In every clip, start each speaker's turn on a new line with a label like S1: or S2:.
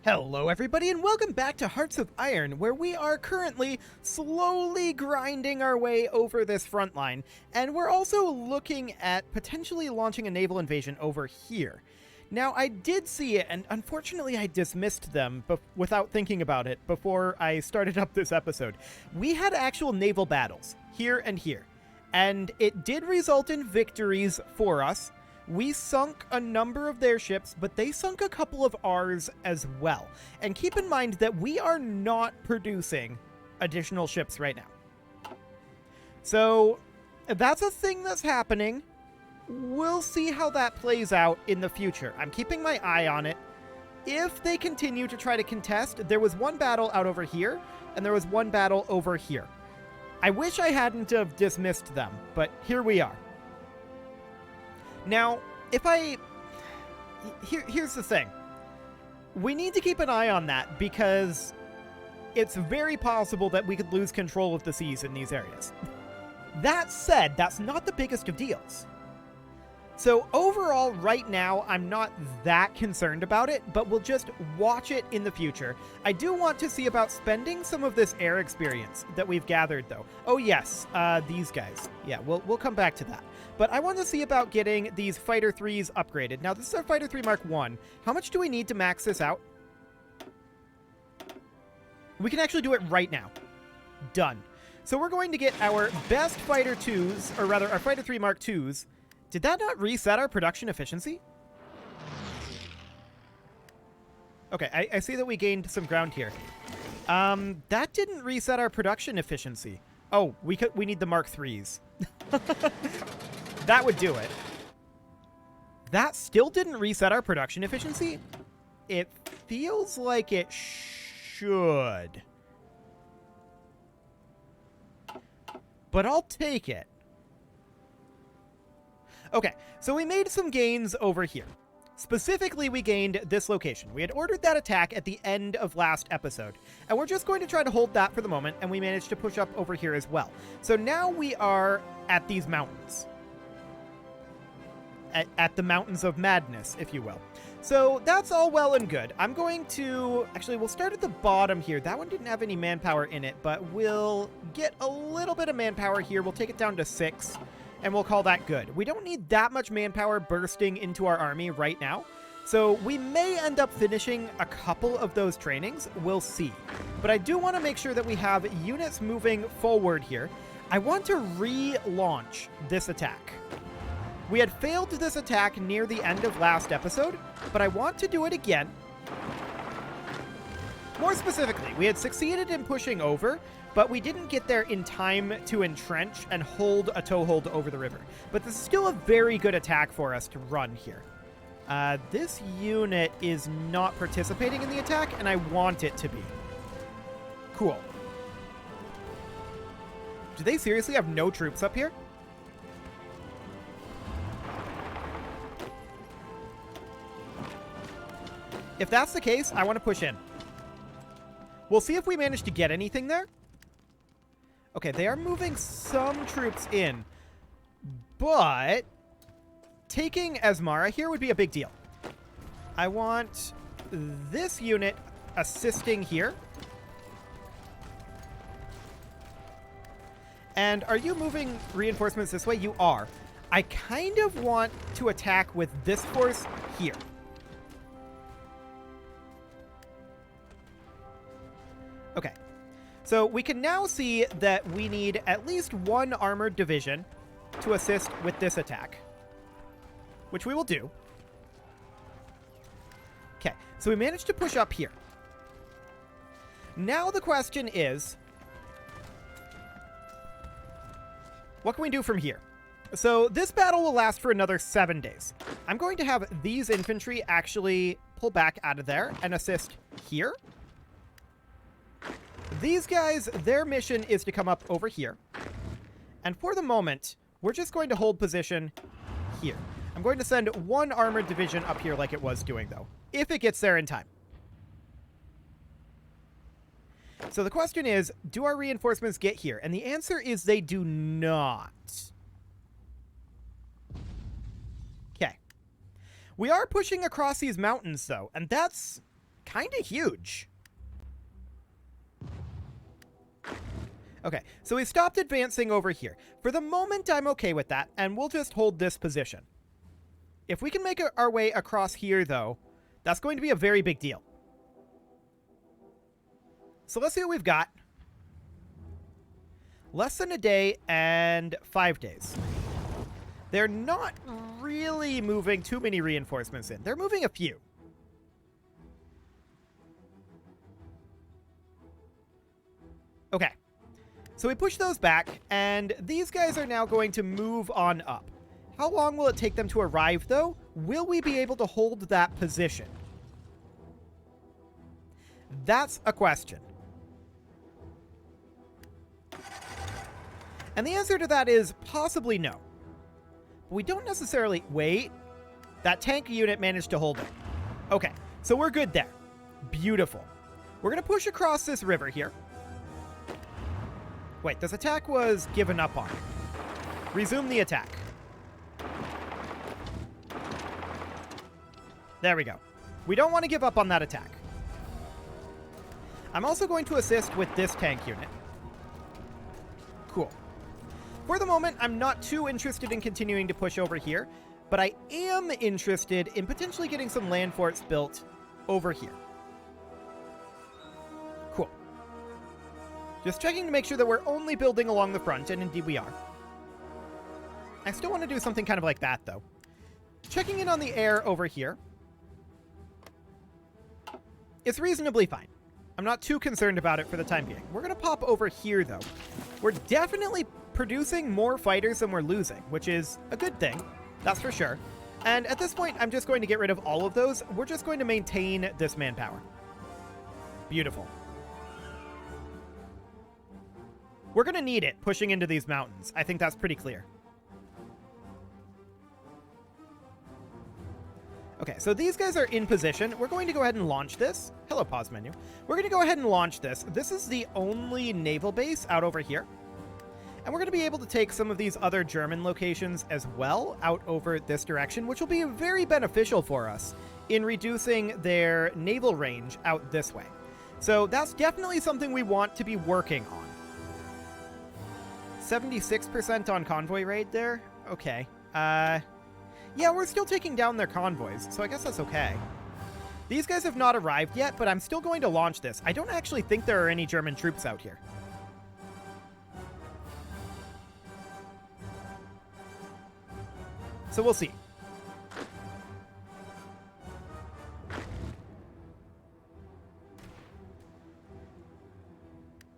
S1: Hello everybody and welcome back to Hearts of Iron, where we are currently slowly grinding our way over this front line, and we're also looking at potentially launching a naval invasion over here. Now, I did see it, and unfortunately I dismissed them without thinking about it before I started up this episode. We had actual naval battles, here and here, and it did result in victories for us. We sunk a number of their ships, but they sunk a couple of ours as well. And keep in mind that we are not producing additional ships right now. So that's a thing that's happening. We'll see how that plays out in the future. I'm keeping my eye on it. If they continue to try to contest, there was one battle out over here, and there was one battle over here. I wish I hadn't have dismissed them, but here we are. Now, here's the thing. We need to keep an eye on that because it's very possible that we could lose control of the seas in these areas. That said, that's not the biggest of deals. So overall, right now, I'm not that concerned about it, but we'll just watch it in the future. I do want to see about spending some of this air experience that we've gathered, though. Oh yes, these guys. Yeah, we'll come back to that. But I want to see about getting these Fighter 3s upgraded. Now, this is our Fighter 3 Mark 1. How much do we need to max this out? We can actually do it right now. Done. So we're going to get our best Fighter 2s, or rather, our Fighter 3 Mark 2s. Did that not reset our production efficiency? Okay, I see that we gained some ground here. That didn't reset our production efficiency. Oh, we need the Mark 3s. That would do it. That still didn't reset our production efficiency? It feels like it should. But I'll take it. Okay, so we made some gains over here. Specifically, we gained this location. We had ordered that attack at the end of last episode, and we're just going to try to hold that for the moment, and we managed to push up over here as well. So now we are at these mountains. At the Mountains of Madness, if you will. So that's all well and good. I'm going to... Actually, we'll start at the bottom here. That one didn't have any manpower in it, but we'll get a little bit of manpower here. We'll take it down to 6. And we'll call that good. We don't need that much manpower bursting into our army right now. So we may end up finishing a couple of those trainings. We'll see. But I do want to make sure that we have units moving forward here. I want to relaunch this attack. We had failed this attack near the end of last episode, but I want to do it again. More specifically, we had succeeded in pushing over, but we didn't get there in time to entrench and hold a toehold over the river. But this is still a very good attack for us to run here. This unit is not participating in the attack, and I want it to be. Cool. Do they seriously have no troops up here? If that's the case, I want to push in. We'll see if we manage to get anything there. Okay, they are moving some troops in, but taking Asmara here would be a big deal. I want this unit assisting here. And are you moving reinforcements this way? You are. I kind of want to attack with this force here. Okay. So we can now see that we need at least one armored division to assist with this attack, which we will do. Okay, so we managed to push up here. Now the question is, what can we do from here? So this battle will last for another 7 days. I'm going to have these infantry actually pull back out of there and assist here. These guys, their mission is to come up over here. And for the moment, we're just going to hold position here. I'm going to send one armored division up here like it was doing, though, if it gets there in time. So the question is, do our reinforcements get here? And the answer is they do not. Okay. We are pushing across these mountains, though, and that's kind of huge. Okay, so we stopped advancing over here. For the moment, I'm okay with that, and we'll just hold this position. If we can make our way across here, though, that's going to be a very big deal. So let's see what we've got. Less than a day and 5 days. They're not really moving too many reinforcements in. They're moving a few. Okay. So we push those back, and these guys are now going to move on up. How long will it take them to arrive, though? Will we be able to hold that position? That's a question. And the answer to that is possibly no. But we don't necessarily... Wait. That tank unit managed to hold it. Okay, so we're good there. Beautiful. We're going to push across this river here. Wait, this attack was given up on. Resume the attack. There we go. We don't want to give up on that attack. I'm also going to assist with this tank unit. Cool. For the moment, I'm not too interested in continuing to push over here, but I am interested in potentially getting some land forts built over here. Cool. Just checking to make sure that we're only building along the front, and indeed we are. I still want to do something kind of like that, though. Checking in on the air over here. It's reasonably fine. I'm not too concerned about it for the time being. We're going to pop over here, though. We're definitely producing more fighters than we're losing, which is a good thing. That's for sure. And at this point, I'm just going to get rid of all of those. We're just going to maintain this manpower. Beautiful. We're going to need it pushing into these mountains. I think that's pretty clear. Okay, so these guys are in position. We're going to go ahead and launch this. Hello, pause menu. We're going to go ahead and launch this. This is the only naval base out over here. And we're going to be able to take some of these other German locations as well out over this direction, which will be very beneficial for us in reducing their naval range out this way. So that's definitely something we want to be working on. 76% on convoy raid there? Okay. Yeah, we're still taking down their convoys, so I guess that's okay. These guys have not arrived yet, but I'm still going to launch this. I don't actually think there are any German troops out here. So we'll see.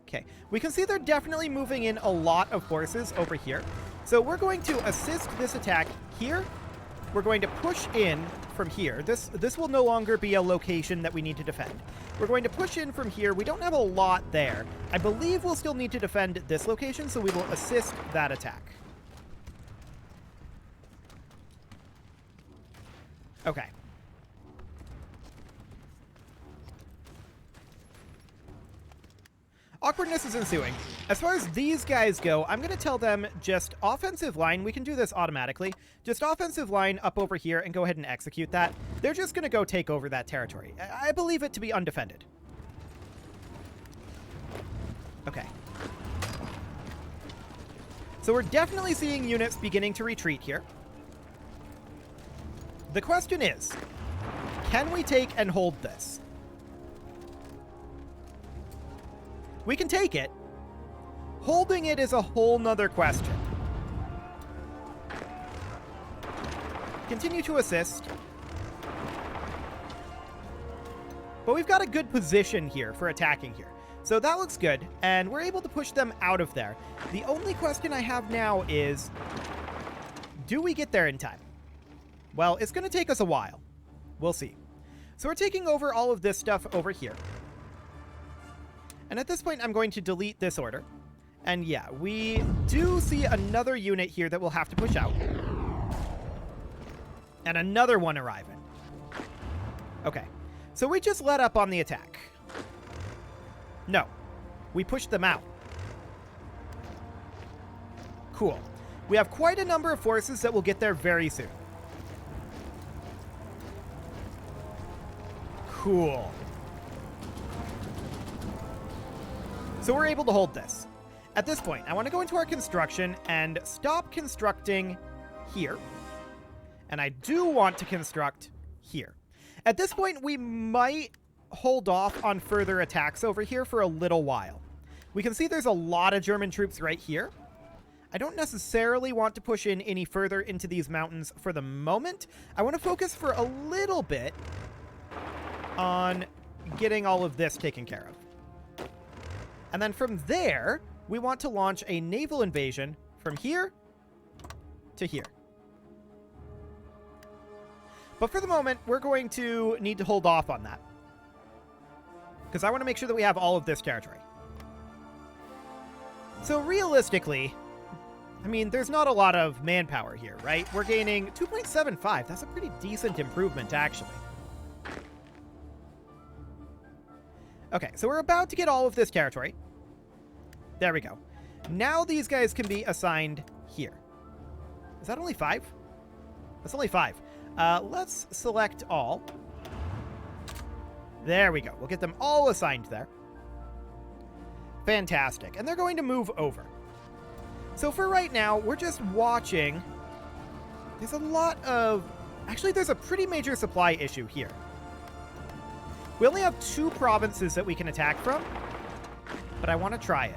S1: Okay, we can see they're definitely moving in a lot of forces over here. So we're going to assist this attack here. We're going to push in from here. This will no longer be a location that we need to defend. We're going to push in from here. We don't have a lot there. I believe we'll still need to defend this location, so we will assist that attack. Okay. Awkwardness is ensuing. As far as these guys go, I'm going to tell them just offensive line. We can do this automatically. Just offensive line up over here and go ahead and execute that. They're just going to go take over that territory. I believe it to be undefended. Okay. So we're definitely seeing units beginning to retreat here. The question is, can we take and hold this? We can take it. Holding it is a whole nother question. Continue to assist. But we've got a good position here for attacking here. So that looks good, and we're able to push them out of there. The only question I have now is, do we get there in time? Well, it's going to take us a while. We'll see. So we're taking over all of this stuff over here. And at this point, I'm going to delete this order. And yeah, we do see another unit here that we'll have to push out. And another one arriving. Okay, so we just let up on the attack. No, we pushed them out. Cool. We have quite a number of forces that will get there very soon. Cool. So we're able to hold this. At this point, I want to go into our construction and stop constructing here. And I do want to construct here. At this point, we might hold off on further attacks over here for a little while. We can see there's a lot of German troops right here. I don't necessarily want to push in any further into these mountains for the moment. I want to focus for a little bit on getting all of this taken care of. And then from there, we want to launch a naval invasion from here to here. But for the moment, we're going to need to hold off on that, because I want to make sure that we have all of this territory. So realistically, I mean, there's not a lot of manpower here, right? We're gaining 2.75. That's a pretty decent improvement, actually. Okay, so we're about to get all of this territory. There we go. Now these guys can be assigned here. Is that only 5? That's only 5. Let's select all. There we go. We'll get them all assigned there. Fantastic. And they're going to move over. So for right now, we're just watching. There's a lot of... Actually, there's a pretty major supply issue here. We only have 2 provinces that we can attack from, but I want to try it.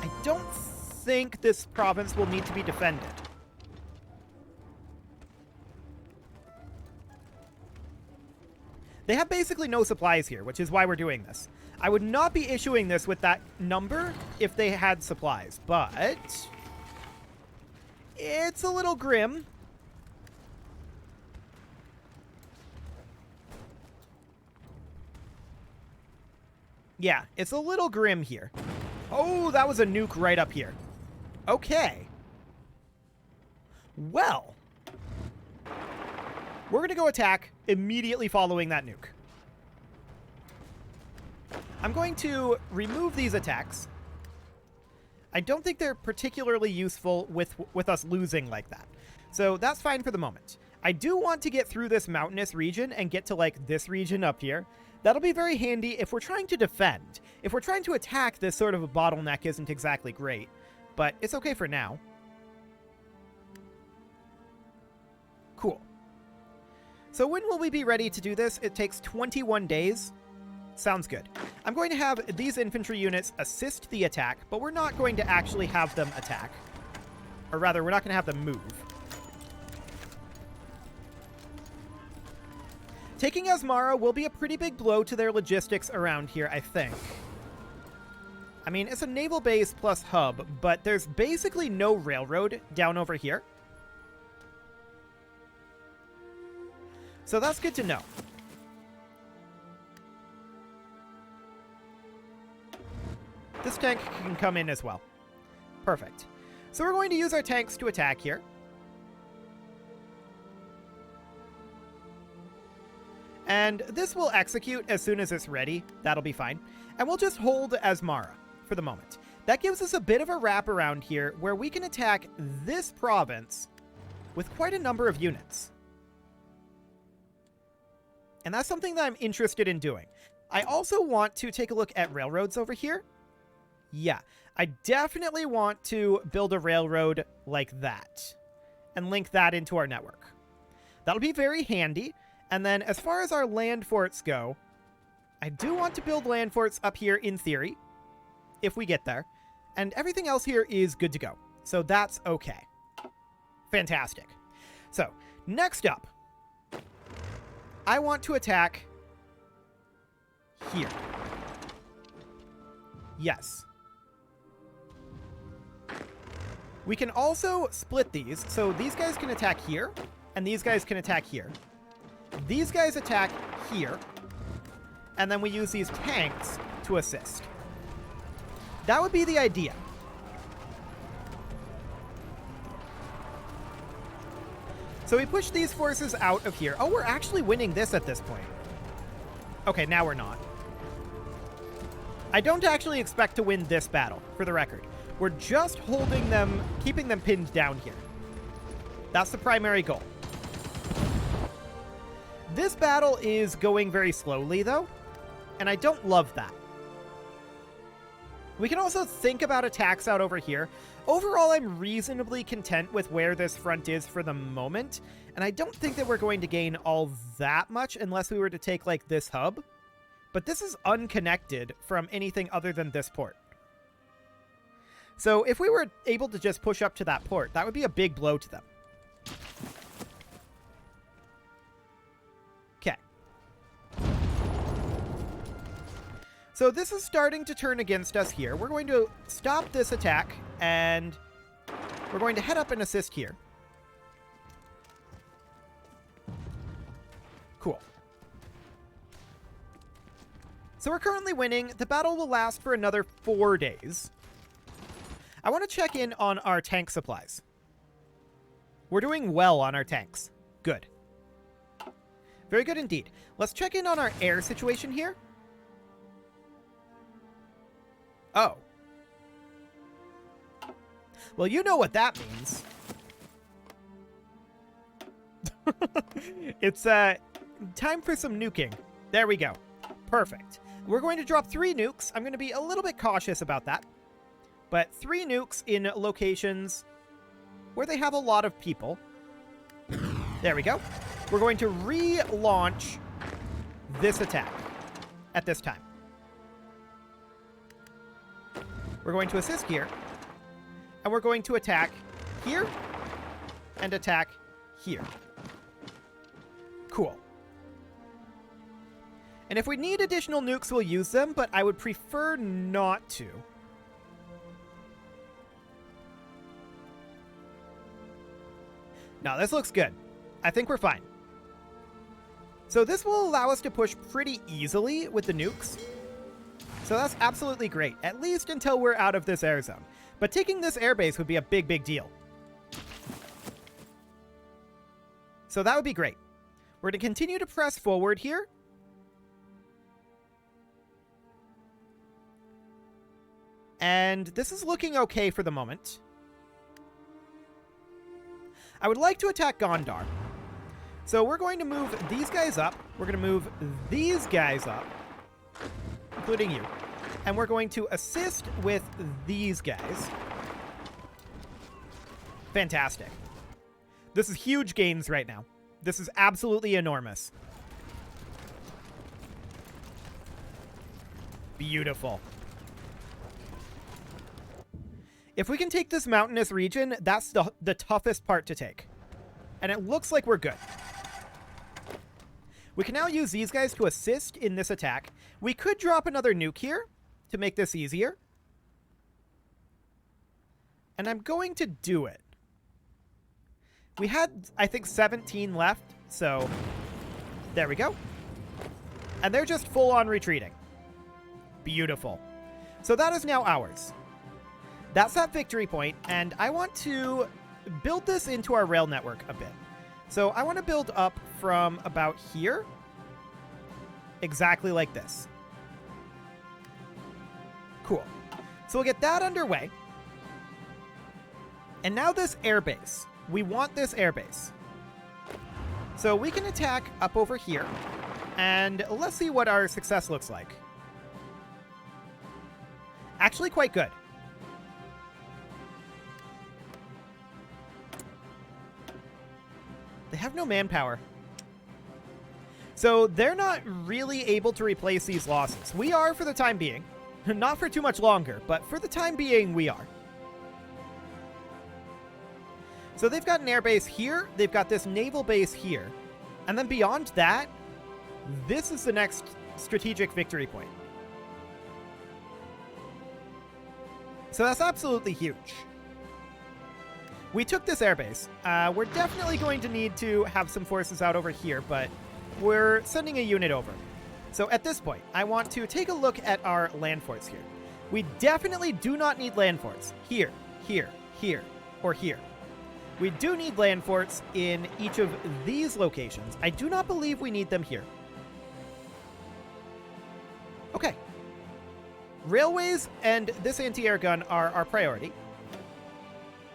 S1: I don't think this province will need to be defended. They have basically no supplies here, which is why we're doing this. I would not be issuing this with that number if they had supplies, but it's a little grim. Yeah, it's a little grim here. Oh, that was a nuke right up here. Okay. Well, we're going to go attack immediately following that nuke. I'm going to remove these attacks. I don't think they're particularly useful with us losing like that. So that's fine for the moment. I do want to get through this mountainous region and get to, like, this region up here. That'll be very handy if we're trying to defend. If we're trying to attack, this sort of a bottleneck isn't exactly great, but it's okay for now. Cool. So when will we be ready to do this? It takes 21 days. Sounds good. I'm going to have these infantry units assist the attack, but we're not going to actually have them attack. Or rather, we're not going to have them move. Taking Asmara will be a pretty big blow to their logistics around here, I think. I mean, it's a naval base plus hub, but there's basically no railroad down over here. So that's good to know. This tank can come in as well. Perfect. So we're going to use our tanks to attack here. And this will execute as soon as it's ready. That'll be fine. And we'll just hold Asmara for the moment. That gives us a bit of a wraparound here where we can attack this province with quite a number of units. And that's something that I'm interested in doing. I also want to take a look at railroads over here. Yeah, I definitely want to build a railroad like that and link that into our network. That'll be very handy. And then as far as our land forts go, I do want to build land forts up here in theory, if we get there. And everything else here is good to go. So that's okay. Fantastic. So next up, I want to attack here. Yes. We can also split these. So these guys can attack here, and these guys can attack here. These guys attack here, and then we use these tanks to assist. That would be the idea. So we push these forces out of here. Oh, we're actually winning this at this point. Okay, now we're not. I don't actually expect to win this battle, for the record. We're just holding them, keeping them pinned down here. That's the primary goal. This battle is going very slowly, though. and I don't love that. We can also think about attacks out over here. Overall, I'm reasonably content with where this front is for the moment, and I don't think that we're going to gain all that much unless we were to take, like, this hub. But this is unconnected from anything other than this port. So if we were able to just push up to that port, that would be a big blow to them. Okay. So this is starting to turn against us here. We're going to stop this attack, and we're going to head up and assist here. Cool. So we're currently winning. The battle will last for another 4 days. I want to check in on our tank supplies. We're doing well on our tanks. Good. Very good indeed. Let's check in on our air situation here. Oh. Well, you know what that means. It's time for some nuking. There we go. Perfect. We're going to drop 3 nukes. I'm going to be a little bit cautious about that. But 3 nukes in locations where they have a lot of people. There we go. We're going to relaunch this attack at this time. We're going to assist here. And we're going to attack here and attack here. Cool. And if we need additional nukes, we'll use them, but I would prefer not to. No, this looks good. I think we're fine. So this will allow us to push pretty easily with the nukes. So that's absolutely great, at least until we're out of this air zone. But taking this airbase would be a big, big deal. So that would be great. We're going to continue to press forward here. And this is looking okay for the moment. I would like to attack Gondar. So we're going to move these guys up. We're going to move these guys up, including you. And we're going to assist with these guys. Fantastic. This is huge gains right now. This is absolutely enormous. Beautiful. If we can take this mountainous region, that's the toughest part to take. And it looks like we're good. We can now use these guys to assist in this attack. We could drop another nuke here to make this easier. And I'm going to do it. We had, I think, 17 left, so there we go. And they're just full-on retreating. Beautiful. So that is now ours. That's that victory point, and I want to build this into our rail network a bit. So I want to build up from about here, exactly like this. Cool. So we'll get that underway. And now this airbase. We want this airbase. So we can attack up over here, and let's see what our success looks like. Actually quite good. They have no manpower. So they're not really able to replace these losses. We are for the time being. Not for too much longer, but for the time being, we are. So they've got an airbase here. They've got this naval base here. And then beyond that, this is the next strategic victory point. So that's absolutely huge. We took this airbase. We're definitely going to need to have some forces out over here, but we're sending a unit over. So at this point, I want to take a look at our land forts here. We definitely do not need land forts here, here, here, or here. We do need land forts in each of these locations. I do not believe we need them here. Okay. Railways and this anti-air gun are our priority.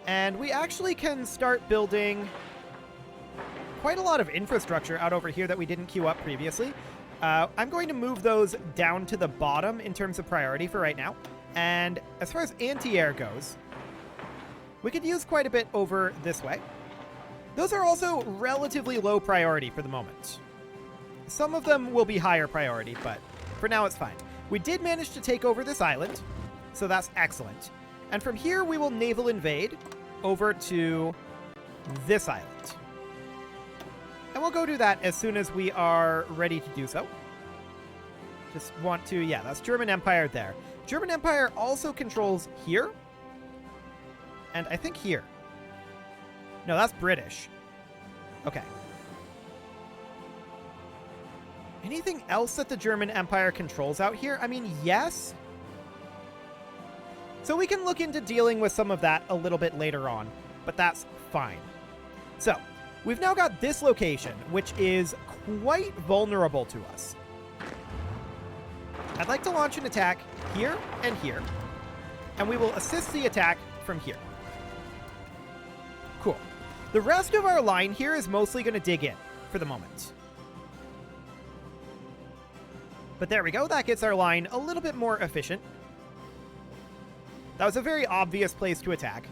S1: And we actually can start building quite a lot of infrastructure out over here that we didn't queue up previously. I'm going to move those down to the bottom in terms of priority for right now. And as far as anti-air goes, we could use quite a bit over this way. Those are also relatively low priority for the moment. Some of them will be higher priority, but for now it's fine. We did manage to take over this island, so that's excellent. And from here, we will naval invade over to this island. And we'll go do that as soon as we are ready to do so. Just want to, yeah, that's German Empire there. German Empire also controls here. And I think here. No, that's British. Okay. Anything else that the German Empire controls out here? I mean, yes. So we can look into dealing with some of that a little bit later on, but that's fine. So, we've now got this location, which is quite vulnerable to us. I'd like to launch an attack here and here, and we will assist the attack from here. Cool. The rest of our line here is mostly going to dig in for the moment. But there we go. That gets our line a little bit more efficient. That was a very obvious place to attack.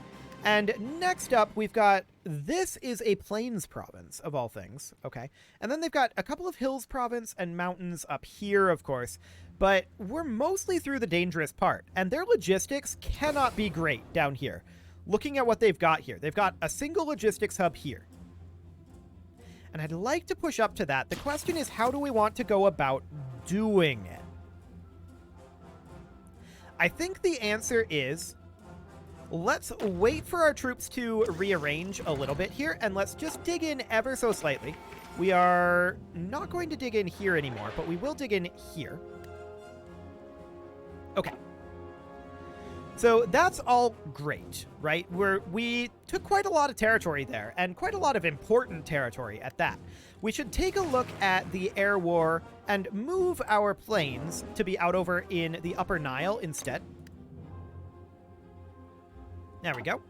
S1: And next up, we've got, this is a plains province, of all things, okay? And then they've got a couple of hills province and mountains up here, of course, but we're mostly through the dangerous part, and their logistics cannot be great down here. Looking at what they've got here, they've got a single logistics hub here. And I'd like to push up to that. The question is, how do we want to go about doing it? I think the answer is, let's wait for our troops to rearrange a little bit here, and let's just dig in ever so slightly. We are not going to dig in here anymore, but we will dig in here. Okay. So that's all great, right? We took quite a lot of territory there, and quite a lot of important territory at that. We should take a look at the air war and move our planes to be out over in the Upper Nile instead. There we go.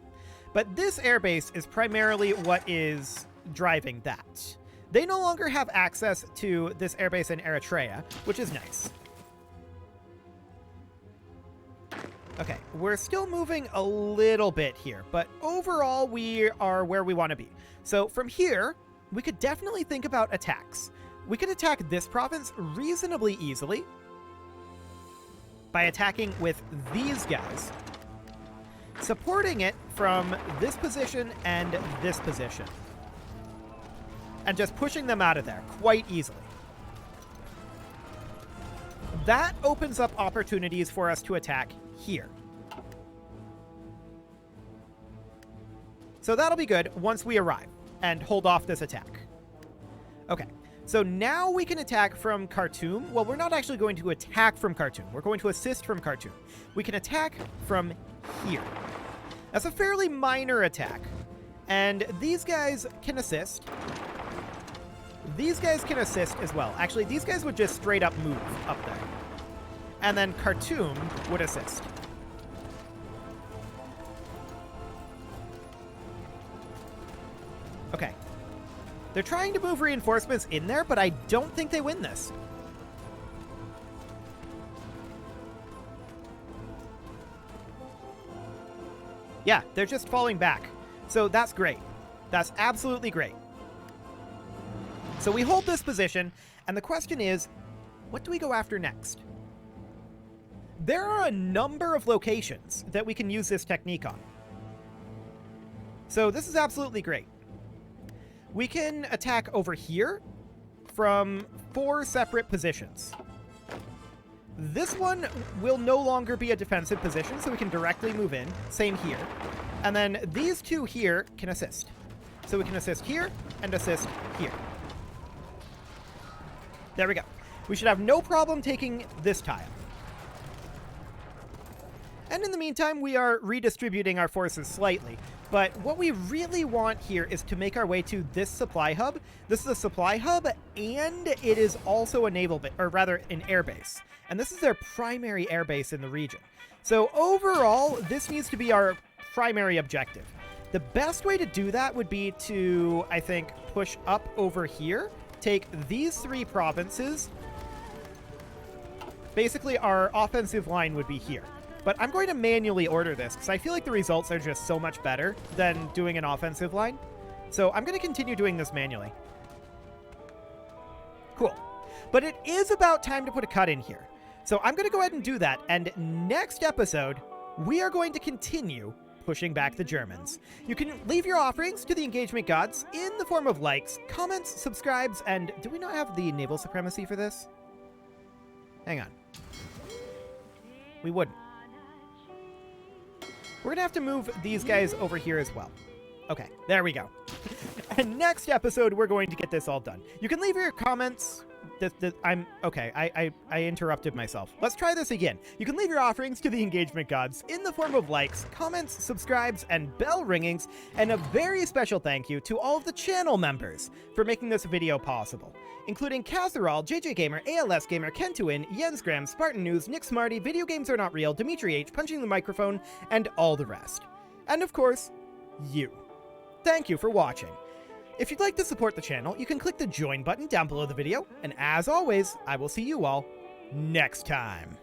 S1: But this airbase is primarily what is driving that. They no longer have access to this airbase in Eritrea, which is nice. Okay, we're still moving a little bit here, but overall we are where we want to be. So from here, we could definitely think about attacks. We could attack this province reasonably easily by attacking with these guys, supporting it from this position and this position, and just pushing them out of there quite easily. That opens up opportunities for us to attack here. So that'll be good once we arrive and hold off this attack. Okay, so now we can attack from Khartoum. Well, we're not actually going to attack from Khartoum. We're going to assist from Khartoum. We can attack from here. That's a fairly minor attack, and these guys can assist. These guys can assist as well. Actually, these guys would just straight up move up there. And then Khartoum would assist. Okay. They're trying to move reinforcements in there, but I don't think they win this. Yeah, they're just falling back. So that's great. That's absolutely great. So we hold this position, and the question is, what do we go after next? There are a number of locations that we can use this technique on. So this is absolutely great. We can attack over here from 4 separate positions. This one will no longer be a defensive position, so we can directly move in. Same here. And then these 2 here can assist. So we can assist here and assist here. There we go. We should have no problem taking this tile. And in the meantime, we are redistributing our forces slightly. But what we really want here is to make our way to this supply hub. This is a supply hub, and it is also a naval base, or rather an air base. And this is their primary air base in the region. So overall, this needs to be our primary objective. The best way to do that would be to, I think, push up over here, take these 3 provinces, Basically, our offensive line would be here. But I'm going to manually order this because I feel like the results are just so much better than doing an offensive line. So I'm going to continue doing this manually. Cool. But it is about time to put a cut in here. So I'm going to go ahead and do that. And next episode, we are going to continue pushing back the Germans. You can leave your offerings to the engagement gods in the form of likes, comments, subscribes, and do we not have the naval supremacy for this? Hang on. We wouldn't. We're going to have to move these guys over here as well. Okay, there we go. And next episode, we're going to get this all done. You can leave your comments. I interrupted myself. Let's try this again. You can leave your offerings to the engagement gods in the form of likes, comments, subscribes, and bell ringings, and a very special thank you to all of the channel members for making this video possible, including Kazaral, JJ Gamer, ALS Gamer, Kentuin, Jensgram, Spartan News, Nick Smarty, Video Games Are Not Real, Dimitri H, Punching the Microphone, and all the rest. And of course, you. Thank you for watching. If you'd like to support the channel, you can click the join button down below the video, and as always, I will see you all next time.